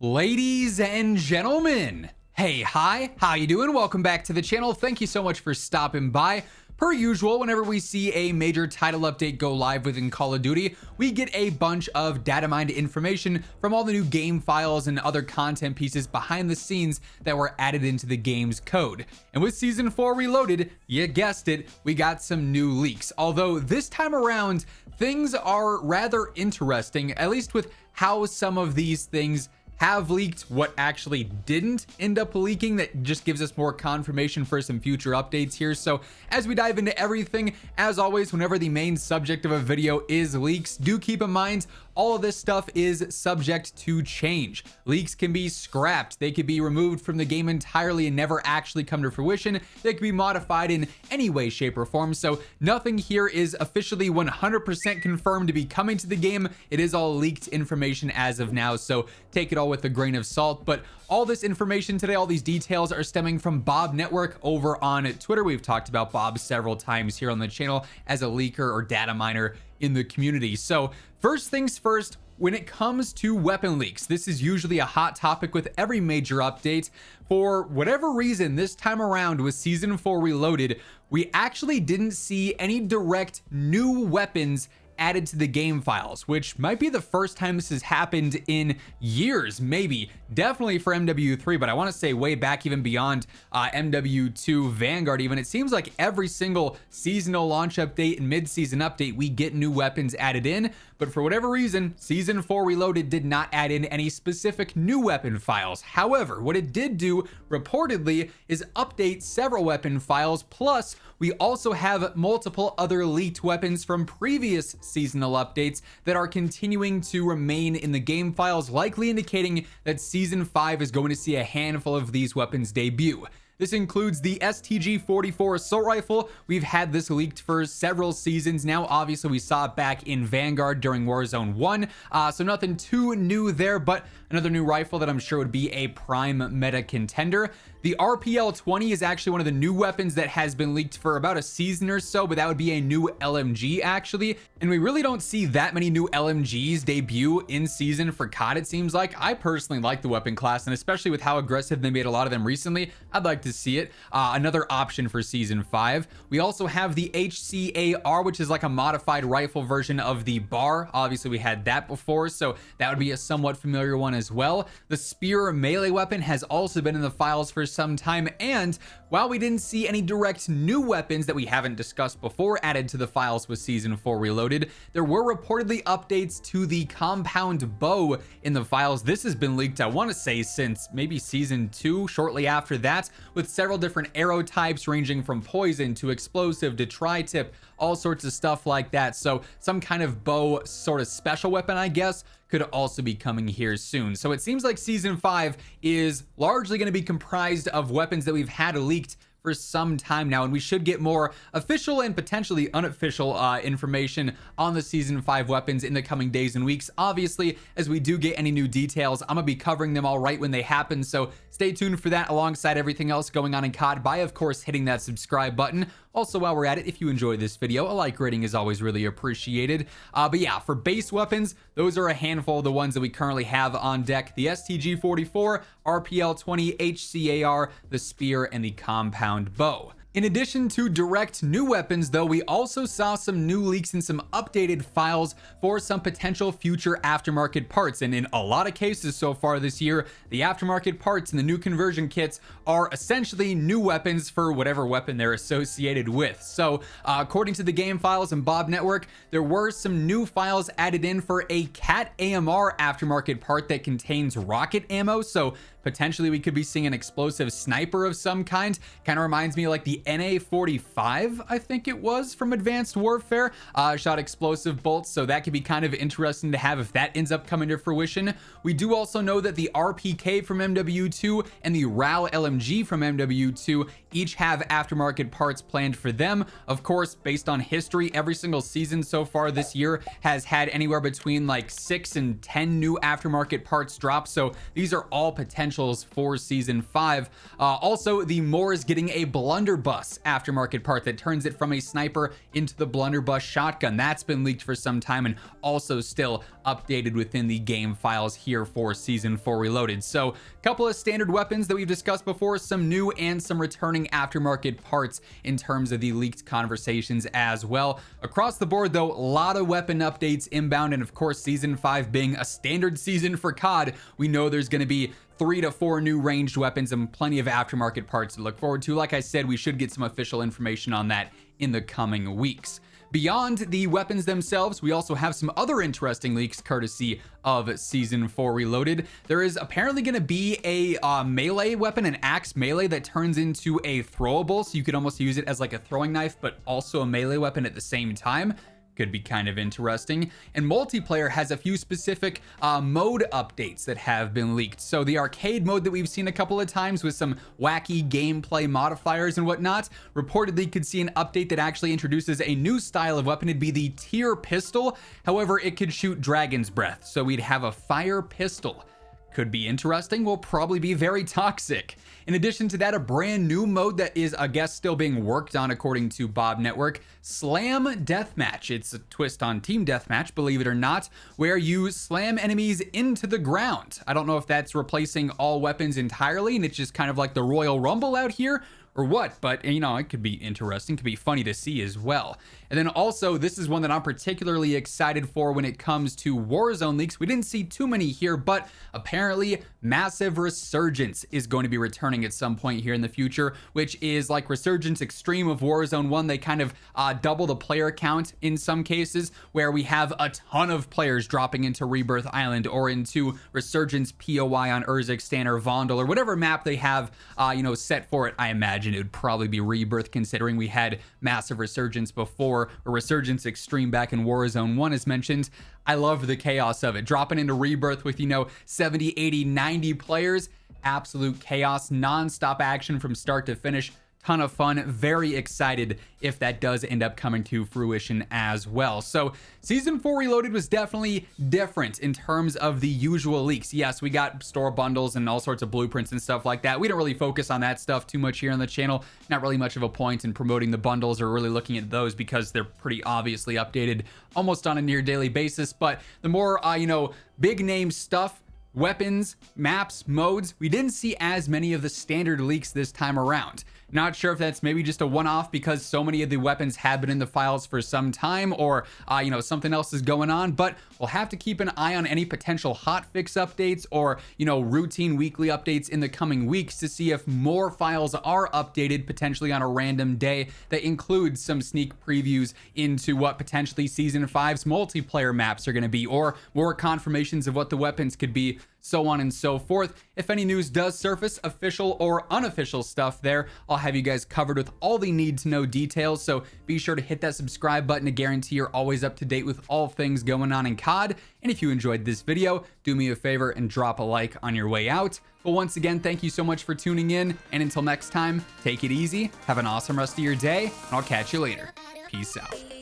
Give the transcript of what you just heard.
Ladies and gentlemen, hey, hi, how you doing? Welcome back to the channel. Thank you so much for stopping by. Per usual, whenever we see a major title update go live within Call of Duty, we get a bunch of data mined information from all the new game files and other content pieces behind the scenes that were added into the game's code. And with Season 4 Reloaded, you guessed it, we got some new leaks. Although this time around, things are rather interesting, at least with how some of these things have leaked, what actually didn't end up leaking. That just gives us more confirmation for some future updates here. So as we dive into everything, as always, whenever the main subject of a video is leaks, do keep in mind all of this stuff is subject to change. Leaks can be scrapped, they could be removed from the game entirely and never actually come to fruition. They could be modified in any way, shape, or form. So nothing here is officially 100% confirmed to be coming to the game. It is all leaked information as of now, so take it all with a grain of salt. But all this information today, all these details are stemming from Bob Network over on Twitter. We've talked about Bob several times here on the channel as a leaker or data miner in the community. So first things first, when it comes to weapon leaks, this is usually a hot topic with every major update. For whatever reason, this time around with Season 4 Reloaded, we actually didn't see any direct new weapons added to the game files, which might be the first time this has happened in years, maybe. Definitely for MW3, but I want to say way back even beyond MW2 Vanguard even. It seems like every single seasonal launch update and mid-season update, we get new weapons added in, but for whatever reason, Season 4 Reloaded did not add in any specific new weapon files. However, what it did do, reportedly, is update several weapon files, plus we also have multiple other leaked weapons from previous seasonal updates that are continuing to remain in the game files, likely indicating that Season 5 is going to see a handful of these weapons debut. This includes the STG-44 assault rifle. We've had this leaked for several seasons now. Obviously, we saw it back in Vanguard during Warzone 1, so nothing too new there, but another new rifle that I'm sure would be a prime meta contender. The RPL-20 is actually one of the new weapons that has been leaked for about a season or so, but that would be a new LMG actually. And we really don't see that many new LMGs debut in season for COD, it seems like. I personally like the weapon class, and especially with how aggressive they made a lot of them recently, I'd like to see it. Another option for Season 5. We also have the HCAR, which is like a modified rifle version of the BAR. Obviously, we had that before, so that would be a somewhat familiar one as well. The Spear melee weapon has also been in the files for some time, and while we didn't see any direct new weapons that we haven't discussed before added to the files with Season 4 Reloaded, there were reportedly updates to the compound bow in the files. This has been leaked, I want to say, since maybe Season 2, shortly after that, with several different arrow types ranging from poison to explosive to tri-tip, all sorts of stuff like that. So some kind of bow sort of special weapon, I guess, could also be coming here soon. So it seems like Season 5 is largely going to be comprised of weapons that we've had leaked for some time now, and we should get more official and potentially unofficial information on the Season 5 weapons in the coming days and weeks. Obviously, as we do get any new details, I'm gonna be covering them all right when they happen, so stay tuned for that alongside everything else going on in COD by, of course, hitting that subscribe button. Also, while we're at it, if you enjoyed this video, a like rating is always really appreciated. But yeah, for base weapons, those are a handful of the ones that we currently have on deck. The STG-44, RPL-20, HCAR, the Spear, and the compound bow. In addition to direct new weapons, though, we also saw some new leaks and some updated files for some potential future aftermarket parts. And in a lot of cases so far this year, the aftermarket parts and the new conversion kits are essentially new weapons for whatever weapon they're associated with. So according to the game files and Bob Network, there were some new files added in for a CAT AMR aftermarket part that contains rocket ammo. So potentially we could be seeing an explosive sniper of some kind. Kind of reminds me of like the NA-45, I think it was, from Advanced Warfare. Shot explosive bolts, so that could be kind of interesting to have if that ends up coming to fruition. We do also know that the RPK from MW2 and the RAL LMG from MW2 each have aftermarket parts planned for them. Of course, based on history, every single season so far this year has had anywhere between like 6 and 10 new aftermarket parts drop, so these are all potentials for Season 5. Also, the Moore is getting a blunderbuss aftermarket part that turns it from a sniper into the blunderbuss shotgun. That's been leaked for some time and also still updated within the game files here for Season 4 Reloaded. So a couple of standard weapons that we've discussed before, some new and some returning aftermarket parts in terms of the leaked conversations as well. Across the board though, a lot of weapon updates inbound, and of course Season 5 being a standard season for COD, we know there's going to be 3 to 4 new ranged weapons and plenty of aftermarket parts to look forward to. Like I said, we should get some official information on that in the coming weeks. Beyond the weapons themselves, we also have some other interesting leaks courtesy of Season 4 Reloaded. There is apparently going to be a melee weapon, an axe melee that turns into a throwable, so you could almost use it as like a throwing knife, but also a melee weapon at the same time. Could be kind of interesting. And multiplayer has a few specific mode updates that have been leaked. So the arcade mode that we've seen a couple of times with some wacky gameplay modifiers and whatnot, reportedly could see an update that actually introduces a new style of weapon. It'd be the tier pistol. However, it could shoot dragon's breath, so we'd have a fire pistol. Could be interesting, will probably be very toxic. In addition to that, a brand new mode that is, I guess, still being worked on according to Bob Network, Slam Deathmatch. It's a twist on Team Deathmatch, believe it or not, where you slam enemies into the ground. I don't know if that's replacing all weapons entirely and it's just kind of like the Royal Rumble out here, or what, but you know, it could be interesting, could be funny to see as well. And then also, this is one that I'm particularly excited for when it comes to Warzone leaks. We didn't see too many here, but apparently massive Resurgence is going to be returning at some point here in the future, which is like Resurgence Extreme of Warzone 1. They kind of double the player count in some cases, where we have a ton of players dropping into Rebirth Island or into Resurgence POI on Urzikstan or Vondel or whatever map they have, you know, set for it. I imagine it would probably be Rebirth, considering we had massive Resurgence before, or Resurgence Extreme back in Warzone 1 as mentioned. I love the chaos of it. Dropping into Rebirth with, you know, 70, 80, 90 players. Absolute chaos, non-stop action from start to finish. Ton of fun. Very excited if that does end up coming to fruition as well. So Season 4 Reloaded was definitely different in terms of the usual leaks. Yes, we got store bundles and all sorts of blueprints and stuff like that. We don't really focus on that stuff too much here on the channel. Not really much of a point in promoting the bundles or really looking at those because they're pretty obviously updated almost on a near daily basis. But the more, you know, big name stuff, weapons, maps, modes, we didn't see as many of the standard leaks this time around. Not sure if that's maybe just a one-off because so many of the weapons have been in the files for some time, or you know, something else is going on, but we'll have to keep an eye on any potential hotfix updates or, you know, routine weekly updates in the coming weeks to see if more files are updated potentially on a random day that includes some sneak previews into what potentially Season 5's multiplayer maps are going to be, or more confirmations of what the weapons could be, so on and so forth. If any news does surface, official or unofficial stuff there, I'll have you guys covered with all the need to know details. So be sure to hit that subscribe button to guarantee you're always up to date with all things going on in COD. And if you enjoyed this video, do me a favor and drop a like on your way out. But once again, thank you so much for tuning in. And until next time, take it easy, have an awesome rest of your day, and I'll catch you later. Peace out.